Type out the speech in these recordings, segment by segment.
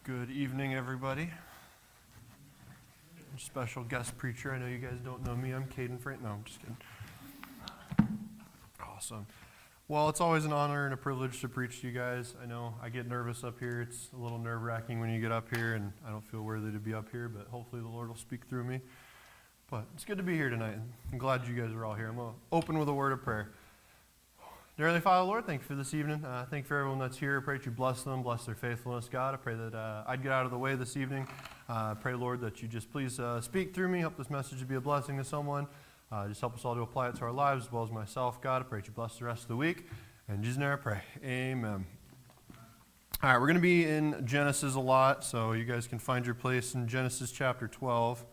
Good evening, everybody. Special guest preacher. I know you guys don't know me. I'm Caden Frank. No, I'm just kidding. Awesome. Well, it's always an honor and a privilege to preach to you guys. I know I get nervous up here. It's a little nerve-wracking when you get up here, and I don't feel worthy to be up here, but hopefully the Lord will speak through me. But it's good to be here tonight. I'm glad you guys are all here. I'm going to open with a word of prayer. Dear Heavenly Father, Lord, thank you for this evening. Thank you for everyone that's here. I pray that you bless them, bless their faithfulness, God. I pray that I'd get out of the way this evening. Pray, Lord, that you just please speak through me, help this message to be a blessing to someone. Just help us all to apply it to our lives as well as myself, God. I pray that you bless the rest of the week. In Jesus' name I pray. Amen. All right, we're going to be in Genesis a lot, so you guys can find your place in Genesis chapter 12.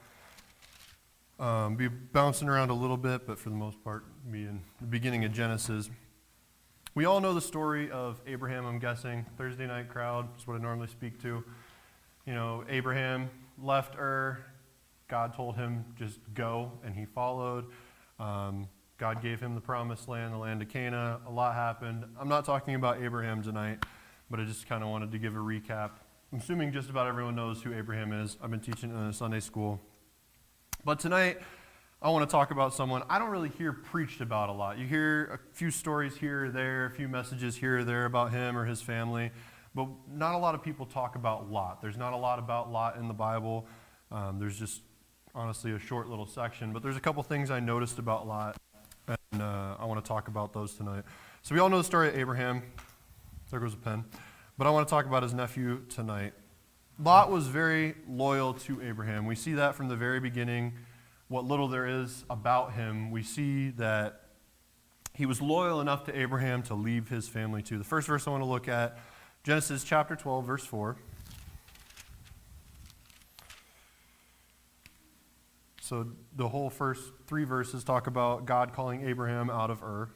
Be bouncing around a little bit, but for the most part, be in the beginning of Genesis. We all know the story of Abraham, I'm guessing. Thursday night crowd is what I normally speak to. You know, Abraham left Ur. God told him just go, and he followed. God gave him the promised land, the land of Canaan. A lot happened. I'm not talking about Abraham tonight, but I just kind of wanted to give a recap. I'm assuming just about everyone knows who Abraham is. I've been teaching in a Sunday school. But tonight, I want to talk about someone I don't really hear preached about a lot. You hear a few stories here or there, a few messages here or there about him or his family, but not a lot of people talk about Lot. There's not a lot about Lot in the Bible. There's just, honestly, a short little section, but there's a couple things I noticed about Lot, and I want to talk about those tonight. So we all know the story of Abraham. There goes a pen. But I want to talk about his nephew tonight. Lot was very loyal to Abraham. We see that from the very beginning. What little there is about him, we see that he was loyal enough to Abraham to leave his family too. The first verse I want to look at, Genesis chapter 12, verse 4. So the whole first three verses talk about God calling Abraham out of Ur.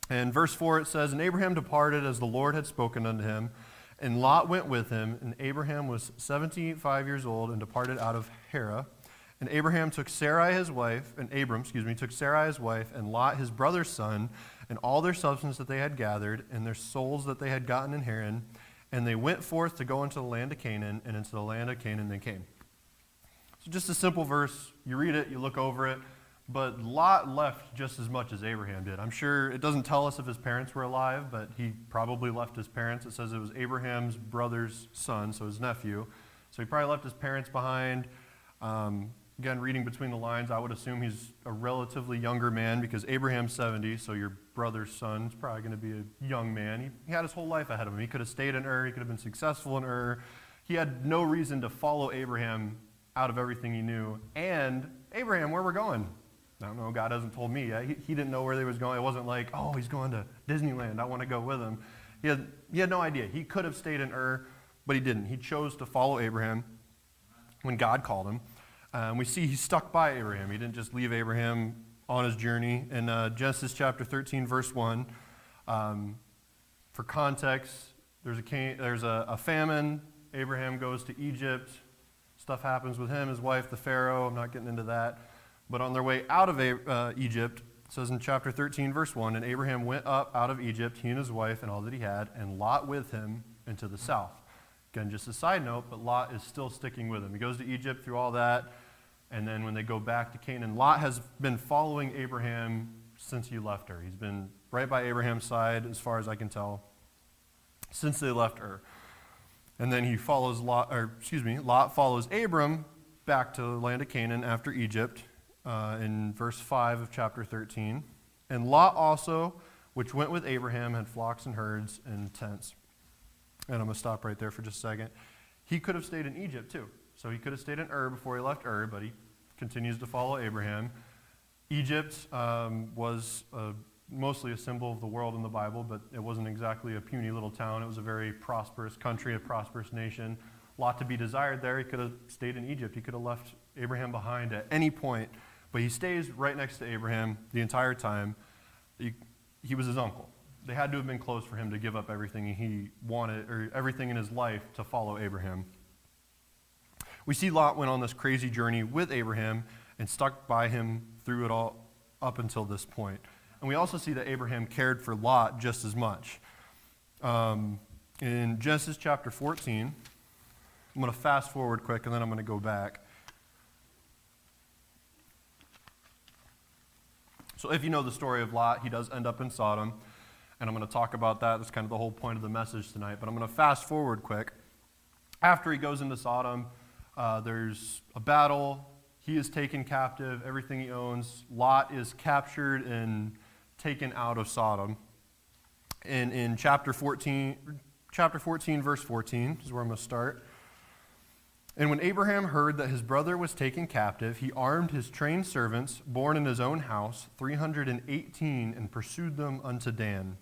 And verse 4, it says, "And Abraham departed as the Lord had spoken unto him, and Lot went with him, and Abraham was 75 years old and departed out of Haran. And Abram took Sarai his wife, and Lot his brother's son, and all their substance that they had gathered, and their souls that they had gotten in Haran, and they went forth to go into the land of Canaan, and into the land of Canaan they came." So just a simple verse. You read it, you look over it, but Lot left just as much as Abraham did. I'm sure it doesn't tell us if his parents were alive, but he probably left his parents. It says it was Abraham's brother's son, so his nephew. So he probably left his parents behind. Again, reading between the lines, I would assume he's a relatively younger man because Abraham's 70, so your brother's son is probably going to be a young man. He had his whole life ahead of him. He could have stayed in Ur. He could have been successful in Ur. He had no reason to follow Abraham out of everything he knew. And Abraham, where we're going? I don't know. God hasn't told me yet. He didn't know where they was going. It wasn't like, oh, he's going to Disneyland. I want to go with him. He had no idea. He could have stayed in Ur, but he didn't. He chose to follow Abraham when God called him. We see he stuck by Abraham. He didn't just leave Abraham on his journey. In Genesis chapter 13, verse 1, for context, there's a famine. Abraham goes to Egypt. Stuff happens with him, his wife, the Pharaoh. I'm not getting into that. But on their way out of Egypt, it says in chapter 13, verse 1, "And Abraham went up out of Egypt, he and his wife and all that he had, and Lot with him into the south." Again, just a side note, but Lot is still sticking with him. He goes to Egypt through all that. And then when they go back to Canaan, Lot has been following Abraham since he left Ur. He's been right by Abraham's side, as far as I can tell, since they left Ur. And then Lot follows Abram back to the land of Canaan after Egypt in verse 5 of chapter 13. "And Lot also, which went with Abraham, had flocks and herds and tents." And I'm going to stop right there for just a second. He could have stayed in Egypt too. So he could have stayed in Ur before he left Ur, but he continues to follow Abraham. Egypt was mostly a symbol of the world in the Bible, but it wasn't exactly a puny little town. It was a very prosperous country, a prosperous nation. A lot to be desired there. He could have stayed in Egypt. He could have left Abraham behind at any point, but he stays right next to Abraham the entire time. He was his uncle. They had to have been close for him to give up everything he wanted, or everything in his life to follow Abraham. We see Lot went on this crazy journey with Abraham and stuck by him through it all up until this point. And we also see that Abraham cared for Lot just as much. In Genesis chapter 14, I'm going to fast forward quick, and then I'm going to go back. So if you know the story of Lot, he does end up in Sodom, and I'm going to talk about that. That's kind of the whole point of the message tonight, but I'm going to fast forward quick. After he goes into Sodom, there's a battle. He is taken captive, everything he owns. Lot is captured and taken out of Sodom. And in chapter 14, verse 14 is where I'm going to start. And when Abraham heard that his brother was taken captive, he armed his trained servants, born in his own house, 318, and pursued them unto Dan.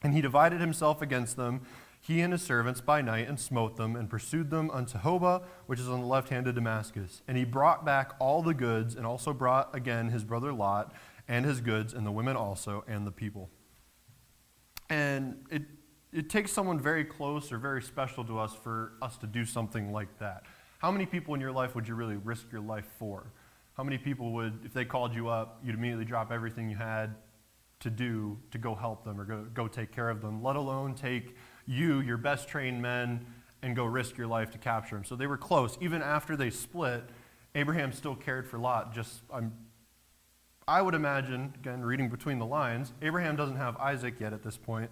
And he divided himself against them, he and his servants, by night, and smote them, and pursued them unto Hobah, which is on the left hand of Damascus. And he brought back all the goods, and also brought again his brother Lot, and his goods, and the women also, and the people. And it takes someone very close or very special to us for us to do something like that. How many people in your life would you really risk your life for? How many people would, if they called you up, you'd immediately drop everything you had to do to go help them or go take care of them, let alone take you, your best trained men, and go risk your life to capture them? So they were close. Even after they split, Abraham still cared for Lot. I would imagine, again, reading between the lines, Abraham doesn't have Isaac yet at this point.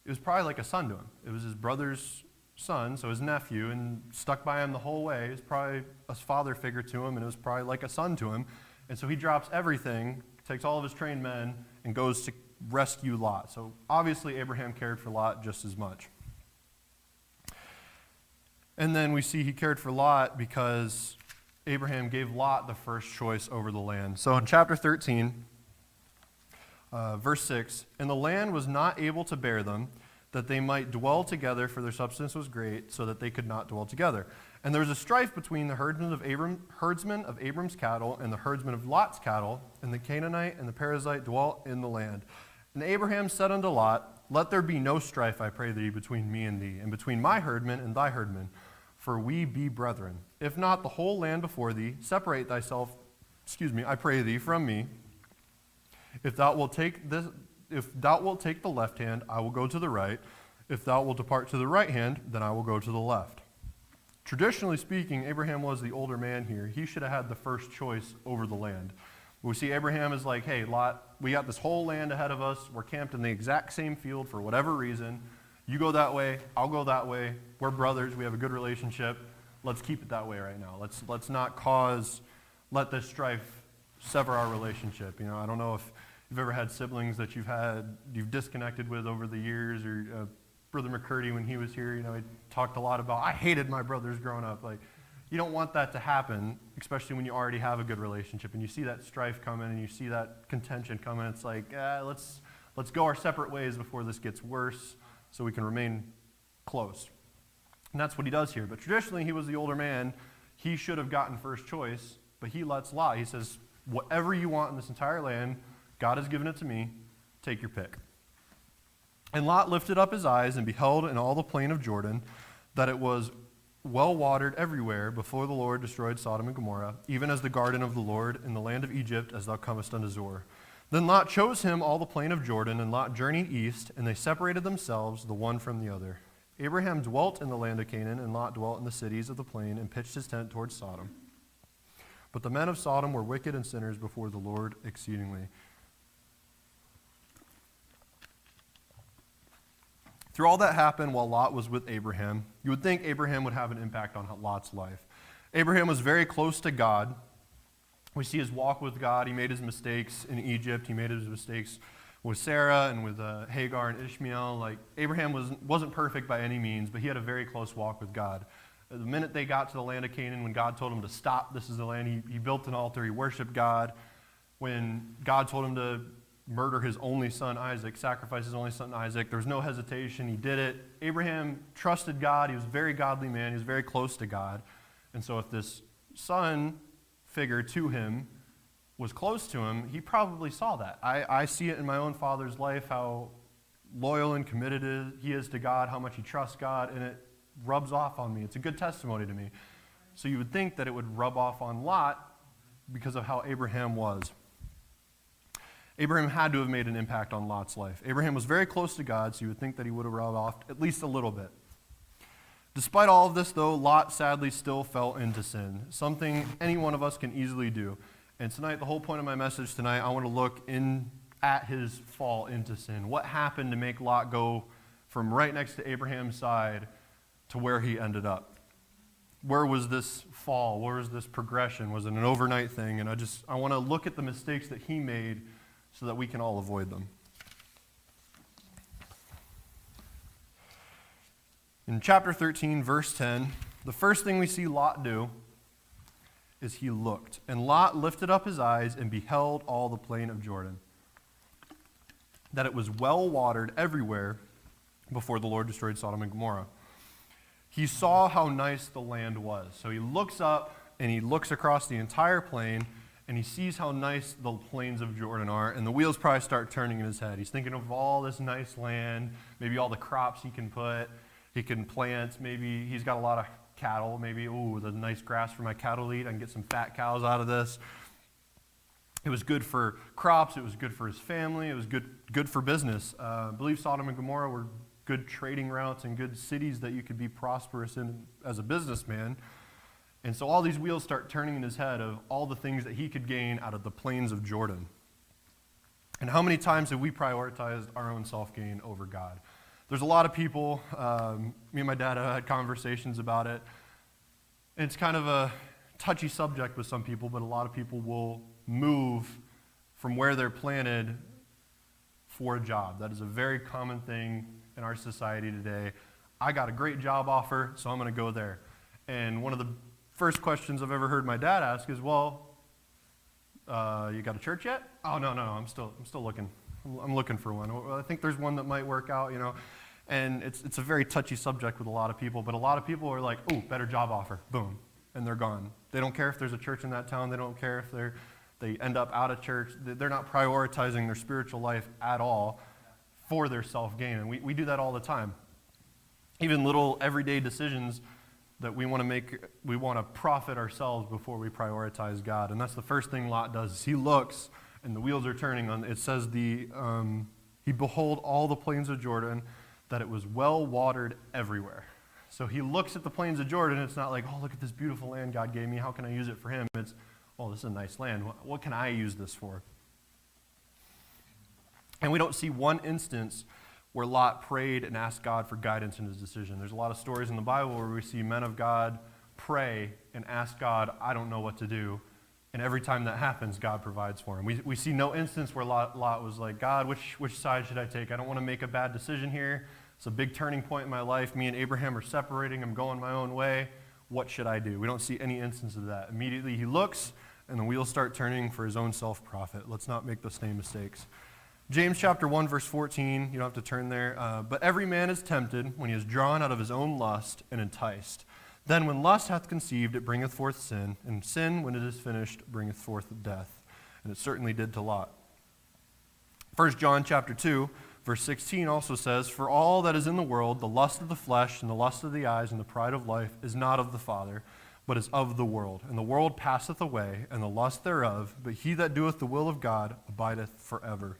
It was probably like a son to him. It was his brother's son, so his nephew, and stuck by him the whole way. It was probably a father figure to him, and it was probably like a son to him. And so he drops everything, takes all of his trained men, and goes to rescue Lot. So obviously Abraham cared for Lot just as much. And then we see he cared for Lot because Abraham gave Lot the first choice over the land. So in chapter 13, verse 6, and the land was not able to bear them, that they might dwell together, for their substance was great, so that they could not dwell together. And there was a strife between the herdsmen of Abram's cattle and the herdsmen of Lot's cattle, and the Canaanite and the Perizzite dwelt in the land. And Abraham said unto Lot, let there be no strife, I pray thee, between me and thee, and between my herdmen and thy herdmen, for we be brethren. If not the whole land before thee, separate thyself, I pray thee, from me. If thou wilt take the left hand, I will go to the right. If thou wilt depart to the right hand, then I will go to the left. Traditionally speaking, Abraham was the older man here. He should have had the first choice over the land. We see Abraham is like, hey, Lot, we got this whole land ahead of us. We're camped in the exact same field for whatever reason. You go that way, I'll go that way. We're brothers. We have a good relationship. Let's keep it that way right now. Let's not let this strife sever our relationship. I don't know if you've ever had siblings that you've disconnected with over the years, or Brother McCurdy, when he was here, he talked a lot about, I hated my brothers growing up. Like, you don't want that to happen, especially when you already have a good relationship, and you see that strife coming, and you see that contention coming. It's like, let's go our separate ways before this gets worse, so we can remain close. And that's what he does here. But traditionally, he was the older man. He should have gotten first choice, but he lets Lot. He says, whatever you want in this entire land, God has given it to me. Take your pick. And Lot lifted up his eyes and beheld in all the plain of Jordan that it was well watered everywhere before the Lord destroyed Sodom and Gomorrah, even as the garden of the Lord in the land of Egypt, as thou comest unto Zoar. Then Lot chose him all the plain of Jordan, and Lot journeyed east, and they separated themselves the one from the other. Abraham dwelt in the land of Canaan, and Lot dwelt in the cities of the plain, and pitched his tent towards Sodom. But the men of Sodom were wicked and sinners before the Lord exceedingly. Through all that happened while Lot was with Abraham, you would think Abraham would have an impact on Lot's life. Abraham was very close to God. We see his walk with God. He made his mistakes in Egypt. He made his mistakes with Sarah and with Hagar and Ishmael. Like, Abraham wasn't perfect by any means, but he had a very close walk with God. The minute they got to the land of Canaan, when God told him to stop, this is the land, he built an altar, he worshiped God. When God told him to murder his only son Isaac, sacrifice his only son Isaac, there was no hesitation, he did it. Abraham trusted God. He was a very godly man. He was very close to God. And so if this son figure to him was close to him, he probably saw that. I see it in my own father's life, how loyal and committed he is to God, how much he trusts God, and it rubs off on me. It's a good testimony to me. So you would think that it would rub off on Lot because of how Abraham was. Abraham had to have made an impact on Lot's life. Abraham was very close to God, so you would think that he would have rubbed off at least a little bit. Despite all of this, though, Lot sadly still fell into sin, something any one of us can easily do. And tonight, the whole point of my message tonight, I want to look at his fall into sin. What happened to make Lot go from right next to Abraham's side to where he ended up? Where was this fall? Where was this progression? Was it an overnight thing? And I want to look at the mistakes that he made so that we can all avoid them. In chapter 13, verse 10, the first thing we see Lot do is he looked. And Lot lifted up his eyes and beheld all the plain of Jordan, that it was well watered everywhere before the Lord destroyed Sodom and Gomorrah. He saw how nice the land was. So he looks up and he looks across the entire plain and he sees how nice the plains of Jordan are, and the wheels probably start turning in his head. He's thinking of all this nice land, maybe all the crops he can plant, maybe he's got a lot of cattle, maybe, ooh, the nice grass for my cattle to eat, I can get some fat cows out of this. It was good for crops, it was good for his family, it was good for business. I believe Sodom and Gomorrah were good trading routes and good cities that you could be prosperous in as a businessman. And so all these wheels start turning in his head of all the things that he could gain out of the plains of Jordan. And how many times have we prioritized our own self-gain over God? There's a lot of people, me and my dad have had conversations about it. It's kind of a touchy subject with some people, but a lot of people will move from where they're planted for a job. That is a very common thing in our society today. I got a great job offer, so I'm going to go there. And one of the first questions I've ever heard my dad ask is, well, you got a church yet? Oh, no, I'm still looking. I'm looking for one. I think there's one that might work out, And it's a very touchy subject with a lot of people, but a lot of people are like, oh, better job offer, boom, and they're gone. They don't care if there's a church in that town. They don't care if they end up out of church. They're not prioritizing their spiritual life at all for their self-gain, and we do that all the time. Even little everyday decisions that we want to make, we want to profit ourselves before we prioritize God, and that's the first thing Lot does. Is he looks, and the wheels are turning. It says he behold all the plains of Jordan, that it was well watered everywhere. So he looks at the plains of Jordan. It's not like, oh, look at this beautiful land God gave me. How can I use it for him? It's, oh, this is a nice land. What can I use this for? And we don't see one instance where Lot prayed and asked God for guidance in his decision. There's a lot of stories in the Bible where we see men of God pray and ask God, I don't know what to do. And every time that happens, God provides for him. We see no instance where Lot was like, God, which side should I take? I don't want to make a bad decision here. It's a big turning point in my life. Me and Abraham are separating. I'm going my own way. What should I do? We don't see any instance of that. Immediately he looks, and the wheels start turning for his own self-profit. Let's not make the same mistakes. James chapter 1, verse 14, you don't have to turn there. But every man is tempted when he is drawn out of his own lust and enticed. Then when lust hath conceived, it bringeth forth sin, and sin, when it is finished, bringeth forth death. And it certainly did to Lot. 1 John chapter 2, verse 16 also says, For all that is in the world, the lust of the flesh, and the lust of the eyes, and the pride of life, is not of the Father, but is of the world. And the world passeth away, and the lust thereof, but he that doeth the will of God abideth forever.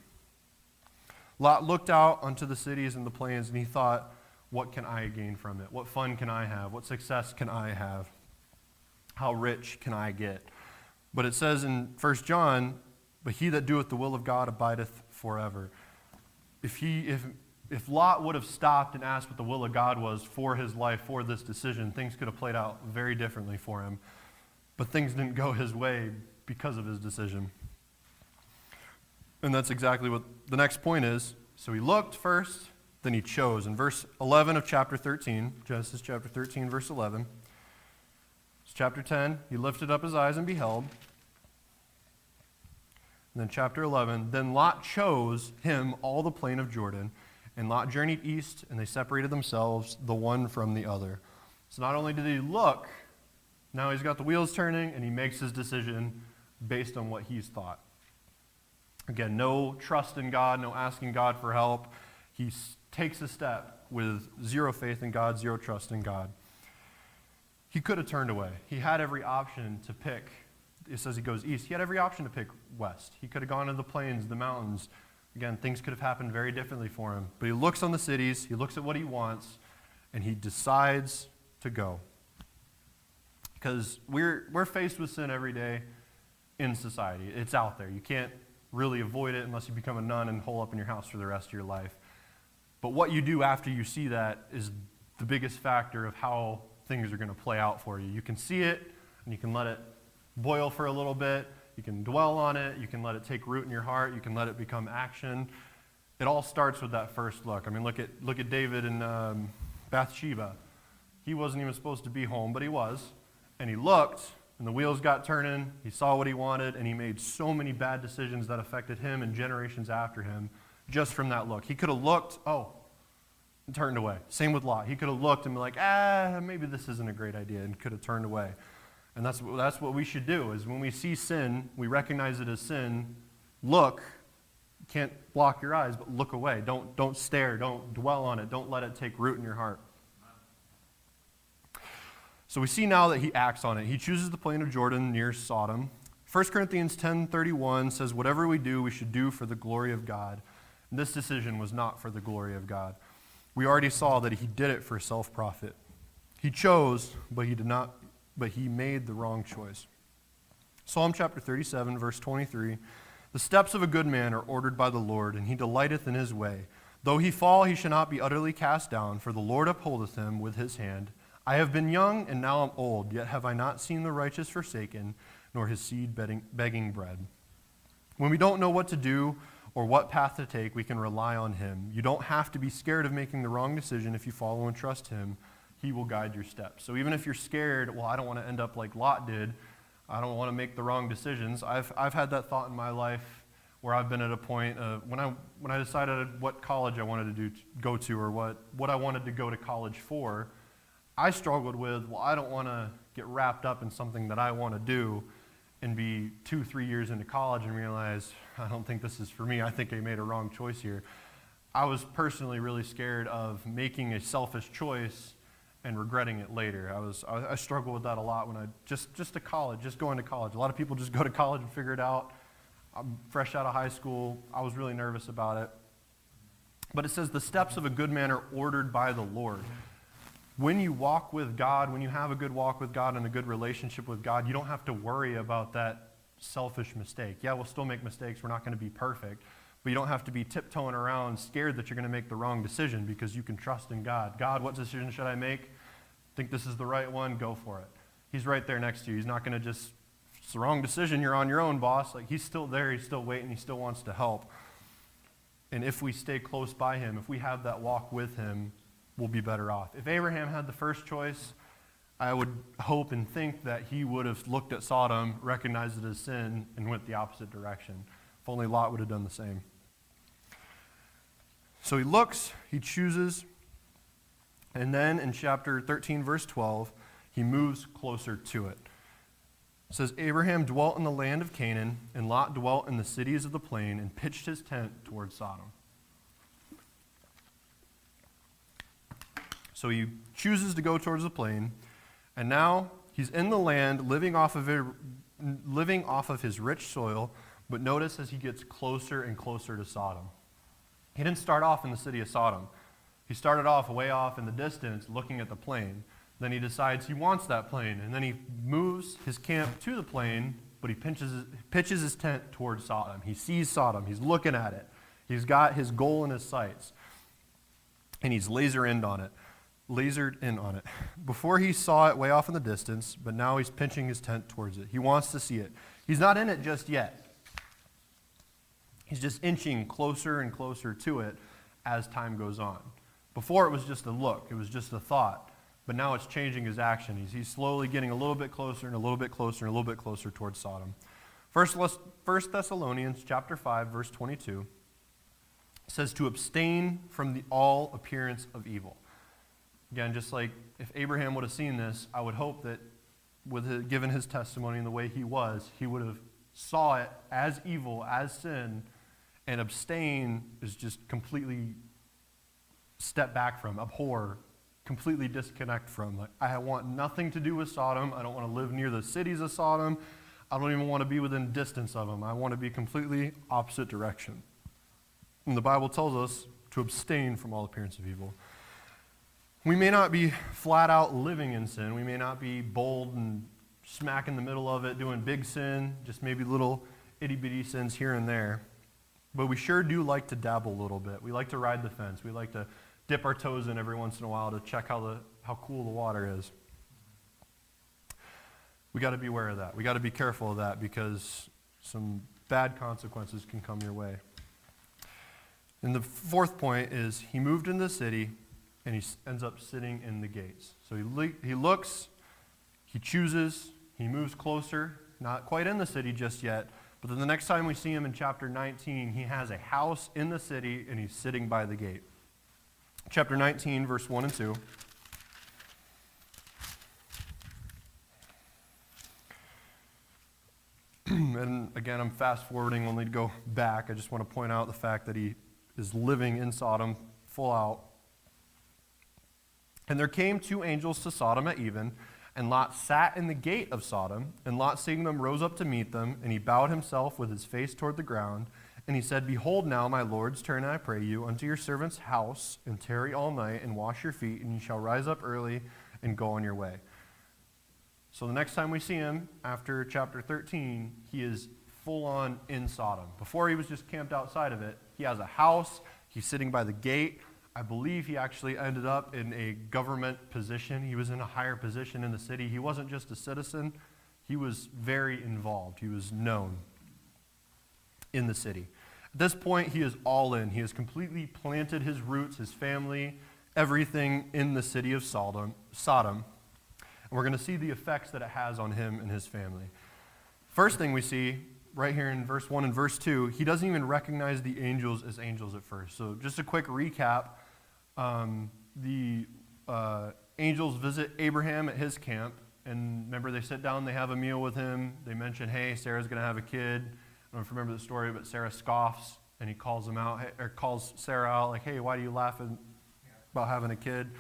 Lot looked out unto the cities and the plains, and he thought, what can I gain from it? What fun can I have? What success can I have? How rich can I get? But it says in 1 John, but he that doeth the will of God abideth forever. If Lot would have stopped and asked what the will of God was for his life, for this decision, things could have played out very differently for him. But things didn't go his way because of his decision. And that's exactly what the next point is. So he looked first, then he chose. In verse 11 of chapter 13, Genesis chapter 13, verse 11, it's chapter 10, he lifted up his eyes and beheld. And then chapter 11, then Lot chose him all the plain of Jordan, and Lot journeyed east, and they separated themselves, the one from the other. So not only did he look, now he's got the wheels turning, and he makes his decision based on what he's thought. Again, no trust in God, no asking God for help. He takes a step with zero faith in God, zero trust in God. He could have turned away. He had every option to pick. It says he goes east. He had every option to pick west. He could have gone to the plains, the mountains. Again, things could have happened very differently for him. But he looks on the cities, he looks at what he wants, and he decides to go. Because we're faced with sin every day in society. It's out there. You can't really avoid it unless you become a nun and hole up in your house for the rest of your life. But what you do after you see that is the biggest factor of how things are going to play out for you. You can see it, and you can let it boil for a little bit. You can dwell on it. You can let it take root in your heart. You can let it become action. It all starts with that first look. I mean, look at David and Bathsheba. He wasn't even supposed to be home, but he was. And he looked, and the wheels got turning. He saw what he wanted, and he made so many bad decisions that affected him and generations after him just from that look. He could have looked, and turned away. Same with Lot. He could have looked and be like, maybe this isn't a great idea, and could have turned away. And that's what we should do, is when we see sin, we recognize it as sin, look. You can't block your eyes, but look away. Don't stare. Don't dwell on it. Don't let it take root in your heart. So we see now that he acts on it. He chooses the plain of Jordan near Sodom. 1 Corinthians 10:31 says, whatever we do, we should do for the glory of God. And this decision was not for the glory of God. We already saw that he did it for self-profit. He chose, but he made the wrong choice. Psalm chapter 37, verse 23, the steps of a good man are ordered by the Lord, and he delighteth in his way. Though he fall, he shall not be utterly cast down, for the Lord upholdeth him with his hand. I have been young, and now am old, yet have I not seen the righteous forsaken, nor his seed begging bread. When we don't know what to do or what path to take, we can rely on him. You don't have to be scared of making the wrong decision if you follow and trust him. He will guide your steps. So even if you're scared, I don't want to end up like Lot did. I don't want to make the wrong decisions. I've had that thought in my life where I've been at a point of when I decided what college I wanted to go to or what I wanted to go to college for, I struggled with, I don't want to get wrapped up in something that I want to do and be 2-3 years into college and realize, I don't think this is for me. I think I made a wrong choice here. I was personally really scared of making a selfish choice and regretting it later. I struggled with that a lot when just going to college. A lot of people just go to college and figure it out. I'm fresh out of high school. I was really nervous about it. But it says the steps of a good man are ordered by the Lord. When you walk with God, when you have a good walk with God and a good relationship with God, you don't have to worry about that selfish mistake. Yeah, we'll still make mistakes. We're not going to be perfect. But you don't have to be tiptoeing around scared that you're going to make the wrong decision because you can trust in God. God, what decision should I make? Think this is the right one? Go for it. He's right there next to you. He's not going to just, it's the wrong decision. You're on your own, boss. Like, he's still there. He's still waiting. He still wants to help. And if we stay close by him, if we have that walk with him, we'll be better off. If Abraham had the first choice, I would hope and think that he would have looked at Sodom, recognized it as sin, and went the opposite direction. If only Lot would have done the same. So he looks, he chooses, and then in chapter 13, verse 12, he moves closer to it. It says, Abraham dwelt in the land of Canaan, and Lot dwelt in the cities of the plain, and pitched his tent toward Sodom. So he chooses to go towards the plain, and now he's in the land, living off of his rich soil, but notice as he gets closer and closer to Sodom. He didn't start off in the city of Sodom. He started off way off in the distance, looking at the plain. Then he decides he wants that plain, and then he moves his camp to the plain, but he pitches his tent towards Sodom. He sees Sodom. He's looking at it. He's got his goal in his sights, and he's lasered in on it. Before he saw it way off in the distance, but now he's pinching his tent towards it. He wants to see it. He's not in it just yet. He's just inching closer and closer to it as time goes on. Before it was just a look, it was just a thought, but now it's changing his action. He's slowly getting a little bit closer and a little bit closer and a little bit closer towards Sodom. 1 Thessalonians chapter 5, verse 22 says to abstain from all appearance of evil. Again, just like if Abraham would have seen this, I would hope that given his testimony and the way he would have saw it as evil, as sin, and abstain is just completely step back from, abhor, completely disconnect from. Like, I want nothing to do with Sodom. I don't want to live near the cities of Sodom. I don't even want to be within distance of them. I want to be completely opposite direction. And the Bible tells us to abstain from all appearance of evil. We may not be flat out living in sin. We may not be bold and smack in the middle of it, doing big sin, just maybe little itty-bitty sins here and there. But we sure do like to dabble a little bit. We like to ride the fence. We like to dip our toes in every once in a while to check how cool the water is. We got to be aware of that. We got to be careful of that because some bad consequences can come your way. And the fourth point is he moved into the city and he ends up sitting in the gates. So he looks, he chooses, he moves closer, not quite in the city just yet, but then the next time we see him in chapter 19, he has a house in the city and he's sitting by the gate. Chapter 19, verse 1 and 2. And again, I'm fast forwarding only to go back. I just want to point out the fact that he is living in Sodom full out. And there came two angels to Sodom at even, and Lot sat in the gate of Sodom. And Lot, seeing them, rose up to meet them, and he bowed himself with his face toward the ground. And he said, Behold now, my lords, turn, I pray you, unto your servant's house, and tarry all night, and wash your feet, and you shall rise up early and go on your way. So the next time we see him, after chapter 13, he is full on in Sodom. Before he was just camped outside of it. He has a house. He's sitting by the gate. I believe he actually ended up in a government position. He was in a higher position in the city. He wasn't just a citizen. He was very involved. He was known in the city. At this point, he is all in. He has completely planted his roots, his family, everything in the city of Sodom. And we're going to see the effects that it has on him and his family. First thing we see right here in verse 1 and verse 2, he doesn't even recognize the angels as angels at first. So just a quick recap. The angels visit Abraham at his camp. And remember, they sit down, they have a meal with him. They mention, hey, Sarah's going to have a kid. I don't know if you remember the story, but Sarah scoffs, and he calls him out, or calls Sarah out, like, hey, why do you laugh about having a kid?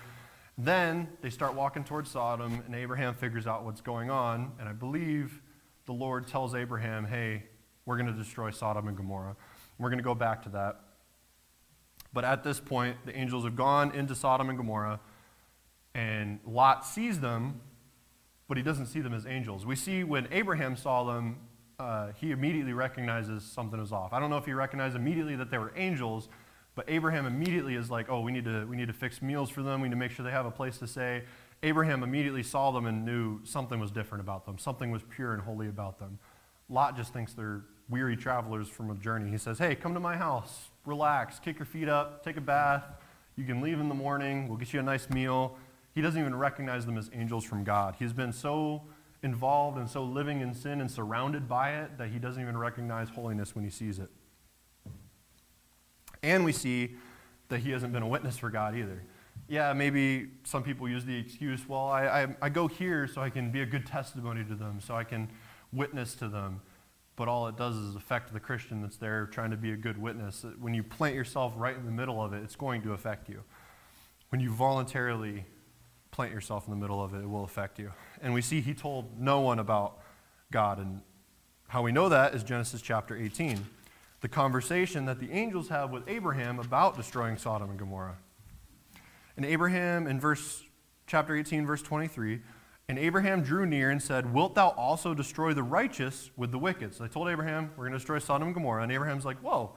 Then they start walking towards Sodom, and Abraham figures out what's going on. And I believe the Lord tells Abraham, hey, we're going to destroy Sodom and Gomorrah. We're going to go back to that. But at this point, the angels have gone into Sodom and Gomorrah, and Lot sees them, but he doesn't see them as angels. We see when Abraham saw them, he immediately recognizes something is off. I don't know if he recognized immediately that they were angels, but Abraham immediately is like, oh, we need to fix meals for them. We need to make sure they have a place to stay. Abraham immediately saw them and knew something was different about them. Something was pure and holy about them. Lot just thinks they're weary travelers from a journey. He says, hey, come to my house, relax, kick your feet up, take a bath. You can leave in the morning. We'll get you a nice meal. He doesn't even recognize them as angels from God. He's been so involved and so living in sin and surrounded by it that he doesn't even recognize holiness when he sees it. And we see that he hasn't been a witness for God either. Yeah, maybe some people use the excuse, well, I go here so I can be a good testimony to them, so I can witness to them. But all it does is affect the Christian that's there trying to be a good witness. When you plant yourself right in the middle of it, it's going to affect you. When you voluntarily plant yourself in the middle of it, it will affect you. And we see he told no one about God. And how we know that is Genesis chapter 18. The conversation that the angels have with Abraham about destroying Sodom and Gomorrah. And Abraham, in chapter 18, verse 23, and Abraham drew near and said, Wilt thou also destroy the righteous with the wicked? So they told Abraham, we're going to destroy Sodom and Gomorrah. And Abraham's like, whoa,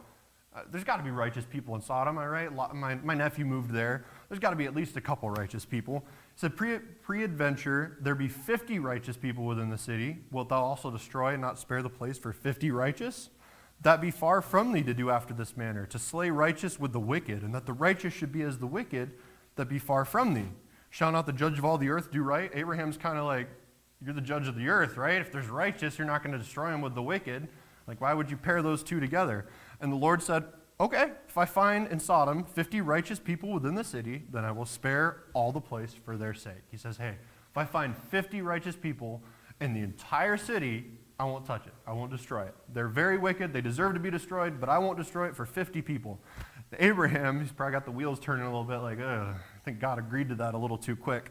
there's got to be righteous people in Sodom, all right? My nephew moved there. There's got to be at least a couple righteous people. He said, Pre-adventure, there be 50 righteous people within the city. Wilt thou also destroy and not spare the place for 50 righteous? That be far from thee to do after this manner, to slay righteous with the wicked, and that the righteous should be as the wicked, that be far from thee. Shall not the judge of all the earth do right? Abraham's kind of like, you're the judge of the earth, right? If there's righteous, you're not going to destroy him with the wicked. Like, why would you pair those two together? And the Lord said, okay, if I find in Sodom 50 righteous people within the city, then I will spare all the place for their sake. He says, hey, if I find 50 righteous people in the entire city, I won't touch it. I won't destroy it. They're very wicked. They deserve to be destroyed, but I won't destroy it for 50 people. Abraham, he's probably got the wheels turning a little bit like, I think God agreed to that a little too quick.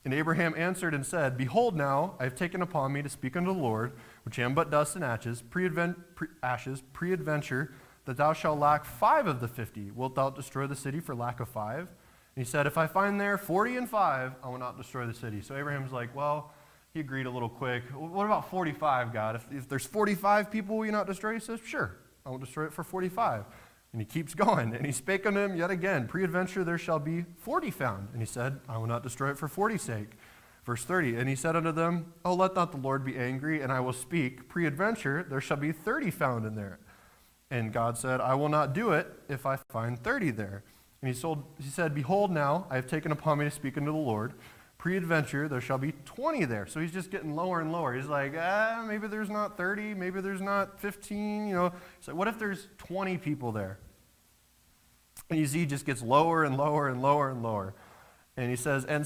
And Abraham answered and said, Behold now, I have taken upon me to speak unto the Lord, which am but dust and ashes, pre-adventure, that thou shalt lack 5 of the 50. Wilt thou destroy the city for lack of 5? And he said, if I find there 40 and 5, I will not destroy the city. So Abraham's like, well, he agreed a little quick. What about 45, God? If there's 45 people, will you not destroy? He says, sure, I will destroy it for 45. And he keeps going. And he spake unto him yet again, peradventure there shall be 40 found. And he said, I will not destroy it for 40's sake. Verse 30, and he said unto them, oh, let not the Lord be angry, and I will speak. Peradventure there shall be 30 found in there. And God said, I will not do it if I find 30 there. And he said, behold now, I have taken upon me to speak unto the Lord. Peradventure there shall be 20 there. So he's just getting lower and lower. He's like, maybe there's not 30, maybe there's not 15, He's like, what if there's 20 people there? And you see, he just gets lower and lower and lower and lower. And he says, and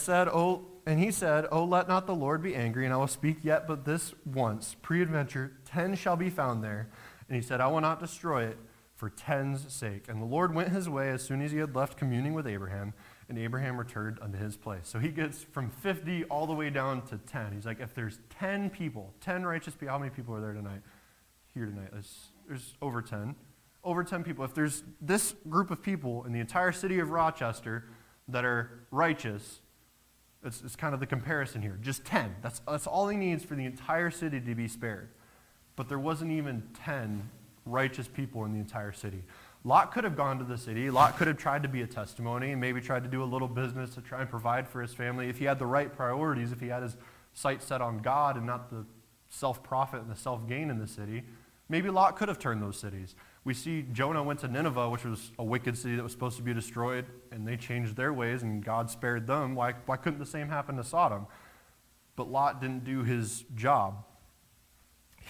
he said, oh, let not the Lord be angry, and I will speak yet but this once. Peradventure 10 shall be found there. And he said, I will not destroy it for 10's sake. And the Lord went his way as soon as he had left communing with Abraham, and Abraham returned unto his place. So he gets from 50 all the way down to 10. He's like, if there's 10 people, 10 righteous people, how many people are there tonight? Here tonight, there's over 10. Over 10 people. If there's this group of people in the entire city of Rochester that are righteous, it's kind of the comparison here. Just 10. That's all he needs for the entire city to be spared. But there wasn't even 10 righteous people in the entire city. Lot could have gone to the city. Lot could have tried to be a testimony and maybe tried to do a little business to try and provide for his family. If he had the right priorities, if he had his sights set on God and not the self-profit and the self-gain in the city, maybe Lot could have turned those cities. We see Jonah went to Nineveh, which was a wicked city that was supposed to be destroyed, and they changed their ways, and God spared them. Why couldn't the same happen to Sodom? But Lot didn't do his job.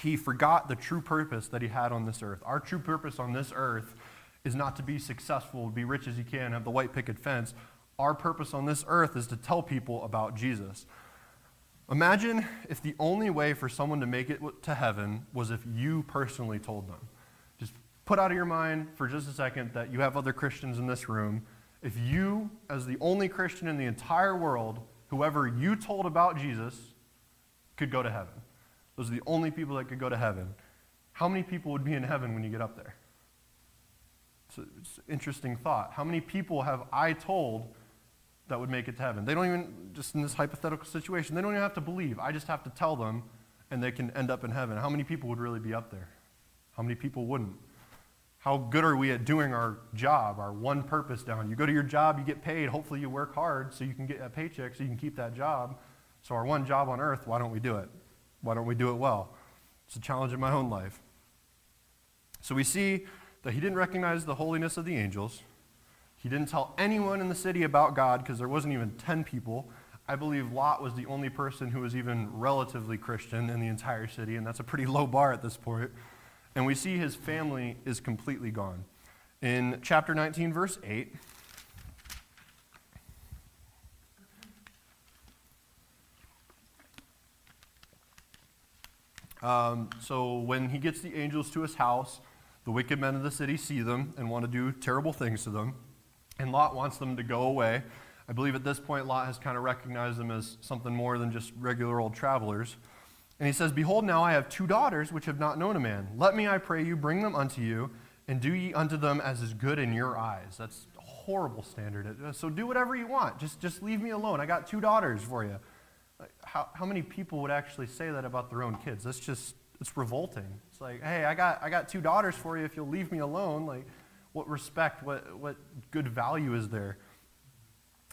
He forgot the true purpose that he had on this earth. Our true purpose on this earth is not to be successful, be rich as you can, have the white picket fence. Our purpose on this earth is to tell people about Jesus. Imagine if the only way for someone to make it to heaven was if you personally told them. Just put out of your mind for just a second that you have other Christians in this room. If you, as the only Christian in the entire world, whoever you told about Jesus, could go to heaven. Those are the only people that could go to heaven. How many people would be in heaven when you get up there? It's an interesting thought. How many people have I told that would make it to heaven? They don't even, just in this hypothetical situation, they don't even have to believe. I just have to tell them, and they can end up in heaven. How many people would really be up there? How many people wouldn't? How good are we at doing our job, our one purpose down? You go to your job, you get paid. Hopefully you work hard so you can get a paycheck so you can keep that job. So our one job on earth, why don't we do it? Why don't we do it well? It's a challenge in my own life. So we see that he didn't recognize the holiness of the angels. He didn't tell anyone in the city about God because there wasn't even 10 people. I believe Lot was the only person who was even relatively Christian in the entire city, and that's a pretty low bar at this point. And we see his family is completely gone. In chapter 19, verse 8, so when he gets the angels to his house, the wicked men of the city see them and want to do terrible things to them. And Lot wants them to go away. I believe at this point, Lot has kind of recognized them as something more than just regular old travelers. And he says, behold, now I have 2 daughters which have not known a man. Let me, I pray you, bring them unto you, and do ye unto them as is good in your eyes. That's a horrible standard. So do whatever you want. Just leave me alone. I got 2 daughters for you. How many people would actually say that about their own kids? It's revolting. It's like, hey, I got 2 daughters for you if you'll leave me alone. Like, what respect, what good value is there?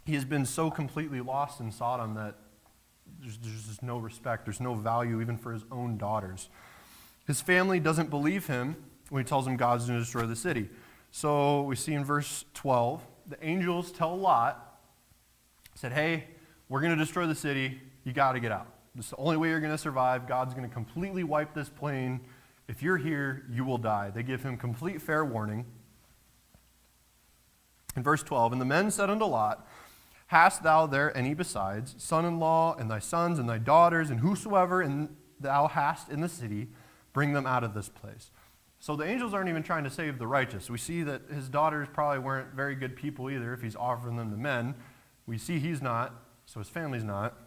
He has been so completely lost in Sodom that there's just no respect. There's no value even for his own daughters. His family doesn't believe him when he tells them God's going to destroy the city. So we see in verse 12, the angels tell Lot, said, hey, we're going to destroy the city. You got to get out. This is the only way you're going to survive. God's going to completely wipe this plane. If you're here, you will die. They give him complete fair warning. In verse 12, and the men said unto Lot, hast thou there any besides, son-in-law, and thy sons, and thy daughters, and whosoever thou hast in the city, bring them out of this place. So the angels aren't even trying to save the righteous. We see that his daughters probably weren't very good people either if he's offering them to men. We see he's not, so his family's not.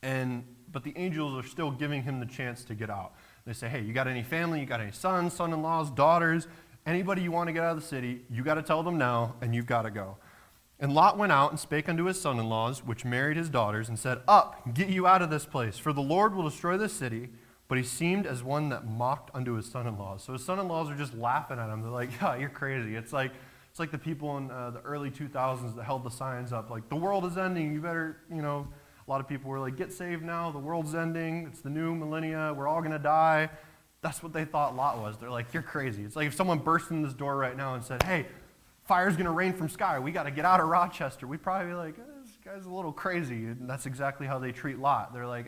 But the angels are still giving him the chance to get out. They say, hey, you got any family, you got any sons, son-in-laws, daughters, anybody you want to get out of the city, you got to tell them now, and you've got to go. And Lot went out and spake unto his son-in-laws, which married his daughters, and said, Up, get you out of this place, for the Lord will destroy this city. But he seemed as one that mocked unto his son-in-laws. So his son-in-laws are just laughing at him. They're like, yeah, you're crazy. It's like the people in the early 2000s that held the signs up, like, the world is ending. You better, a lot of people were like, get saved now. The world's ending. It's the new millennia. We're all going to die. That's what they thought Lot was. They're like, you're crazy. It's like if someone burst in this door right now and said, hey, fire's going to rain from sky. We got to get out of Rochester. We'd probably be like, this guy's a little crazy. And that's exactly how they treat Lot. They're like,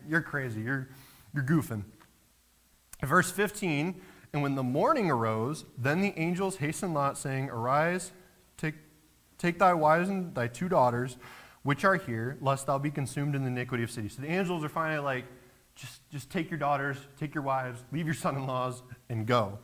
you're crazy. You're goofing. Verse 15, and when the morning arose, then the angels hastened Lot, saying, Arise, take thy wives and thy 2 daughters, which are here, lest thou be consumed in the iniquity of cities. So the angels are finally like, just take your daughters, take your wives, leave your son-in-laws, and go.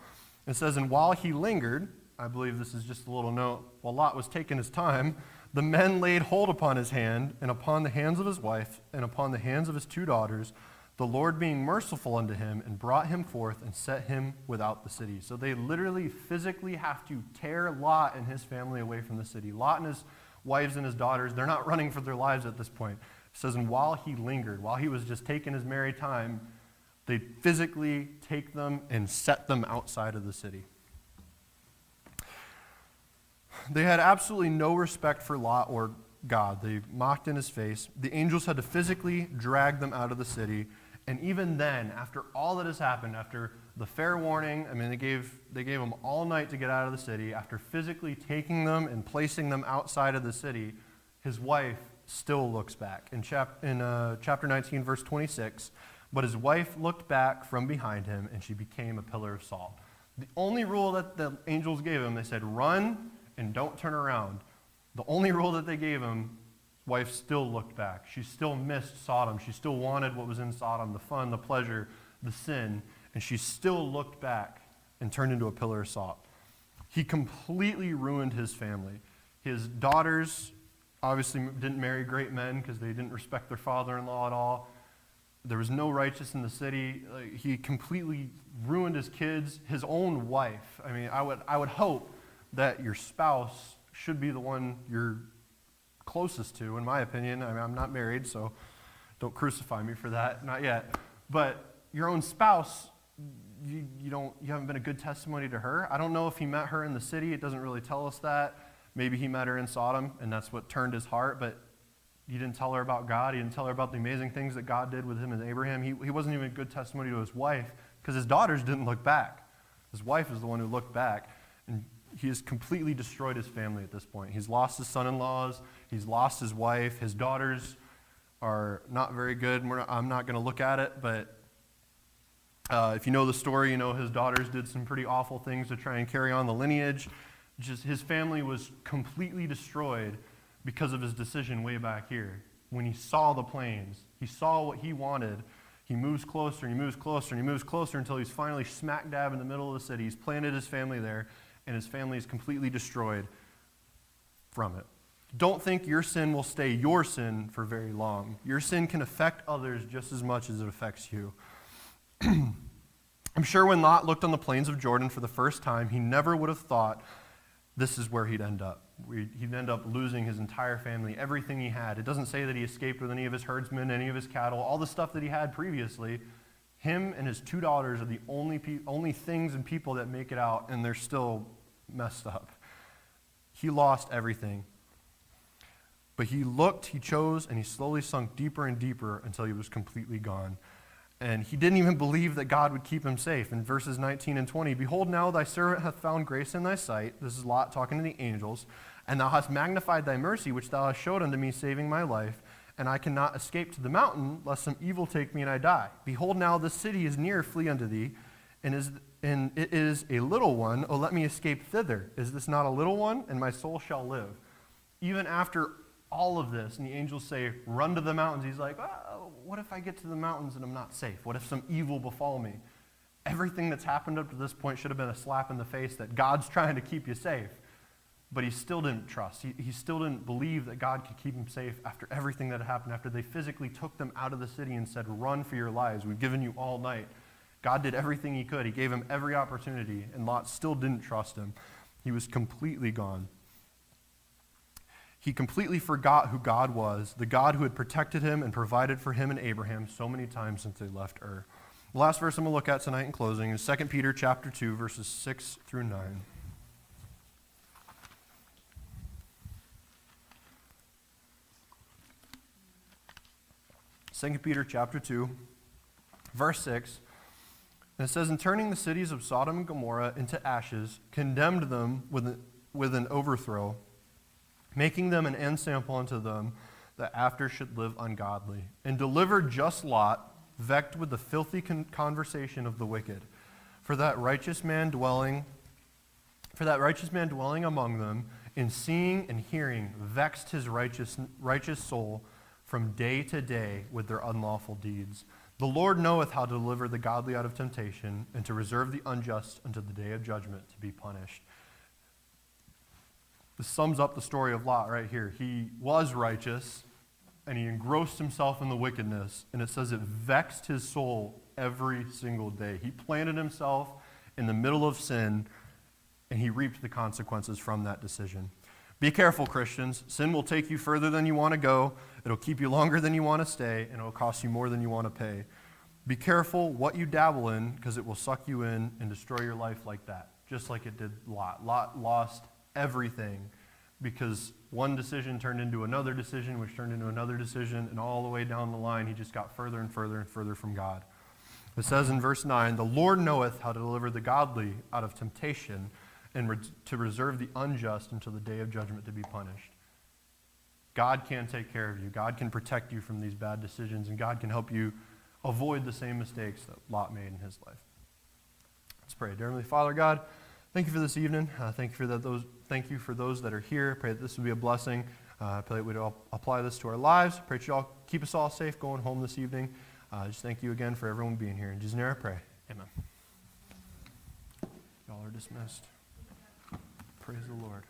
It says, and while he lingered, I believe this is just a little note, while Lot was taking his time, the men laid hold upon his hand, and upon the hands of his wife, and upon the hands of his 2 daughters, the Lord being merciful unto him, and brought him forth, and set him without the city. So they literally physically have to tear Lot and his family away from the city. Lot and his wives and his daughters, they're not running for their lives at this point. It says, and while he lingered, while he was just taking his merry time, they physically take them and set them outside of the city. They had absolutely no respect for Lot or God. They mocked in his face. The angels had to physically drag them out of the city. And even then, after all that has happened, after the fair warning, they gave them all night to get out of the city. After physically taking them and placing them outside of the city, his wife still looks back. In chapter 19, verse 26, but his wife looked back from behind him, and she became a pillar of salt. The only rule that the angels gave him, they said, run and don't turn around. The only rule that they gave him, his wife still looked back. She still missed Sodom. She still wanted what was in Sodom, the fun, the pleasure, the sin, and she still looked back and turned into a pillar of salt. He completely ruined his family. His daughters obviously didn't marry great men because they didn't respect their father-in-law at all. There was no righteous in the city. He completely ruined his kids, his own wife. I would hope that your spouse should be the one you're closest to, in my opinion. I'm not married, so don't crucify me for that, not yet. But your own spouse, you haven't been a good testimony to her. I don't know if he met her in the city. It doesn't really tell us that. Maybe he met her in Sodom, and that's what turned his heart, but he didn't tell her about God. He didn't tell her about the amazing things that God did with him and Abraham. He wasn't even a good testimony to his wife because his daughters didn't look back. His wife is the one who looked back, and he has completely destroyed his family at this point. He's lost his son-in-laws. He's lost his wife. His daughters are not very good. I'm not going to look at it, but if you know the story, you know his daughters did some pretty awful things to try and carry on the lineage. Just his family was completely destroyed because of his decision way back here. When he saw the plains, he saw what he wanted. He moves closer, and he moves closer, and he moves closer until he's finally smack dab in the middle of the city. He's planted his family there, and his family is completely destroyed from it. Don't think your sin will stay your sin for very long. Your sin can affect others just as much as it affects you. I'm sure when Lot looked on the plains of Jordan for the first time, he never would have thought this is where he'd end up. He'd end up losing his entire family, everything he had. It doesn't say that he escaped with any of his herdsmen, any of his cattle, all the stuff that he had previously. Him and his 2 daughters are the only things and people that make it out, and they're still messed up. He lost everything. But he looked, he chose, and he slowly sunk deeper and deeper until he was completely gone. And he didn't even believe that God would keep him safe. In verses 19 and 20, behold, now thy servant hath found grace in thy sight. This is Lot talking to the angels. And thou hast magnified thy mercy, which thou hast showed unto me, saving my life. And I cannot escape to the mountain, lest some evil take me and I die. Behold, now this city is near, flee unto thee. And it is a little one. Oh, let me escape thither. Is this not a little one? And my soul shall live. Even after all of this, and the angels say, run to the mountains. He's like, what if I get to the mountains and I'm not safe? What if some evil befall me? Everything that's happened up to this point should have been a slap in the face that God's trying to keep you safe. But he still didn't trust. He still didn't believe that God could keep him safe after everything that had happened, after they physically took them out of the city and said, run for your lives. We've given you all night. God did everything he could. He gave him every opportunity, and Lot still didn't trust him. He was completely gone. He completely forgot who God was, the God who had protected him and provided for him and Abraham so many times since they left Ur. The last verse I'm going to look at tonight in closing is 2 Peter chapter 2, verses 6 through 9. 2 Peter chapter 2, verse 6. And it says, "And turning the cities of Sodom and Gomorrah into ashes, condemned them with an overthrow, making them an ensample unto them that after should live ungodly, and delivered just Lot, vexed with the filthy conversation of the wicked. For that righteous man dwelling among them, in seeing and hearing, vexed his righteous soul from day to day with their unlawful deeds. The Lord knoweth how to deliver the godly out of temptation, and to reserve the unjust unto the day of judgment to be punished." This sums up the story of Lot right here. He was righteous, and he engrossed himself in the wickedness, and it says it vexed his soul every single day. He planted himself in the middle of sin, and he reaped the consequences from that decision. Be careful, Christians. Sin will take you further than you want to go. It'll keep you longer than you want to stay, and it'll cost you more than you want to pay. Be careful what you dabble in, because it will suck you in and destroy your life like that, just like it did Lot. Lot lost everything because one decision turned into another decision, which turned into another decision, and all the way down the line, he just got further and further and further from God. It says in verse 9, "The Lord knoweth how to deliver the godly out of temptation, and to reserve the unjust until the day of judgment to be punished." God can take care of you. God can protect you from these bad decisions, and God can help you avoid the same mistakes that Lot made in his life. Let's pray. Dear Heavenly Father, God, thank you for this evening. Thank you for those that are here. Pray that this would be a blessing. Pray that we'd all apply this to our lives. Pray that you all keep us all safe going home this evening. Just thank you again for everyone being here. In Jesus' name I pray. Amen. Y'all are dismissed. Praise the Lord.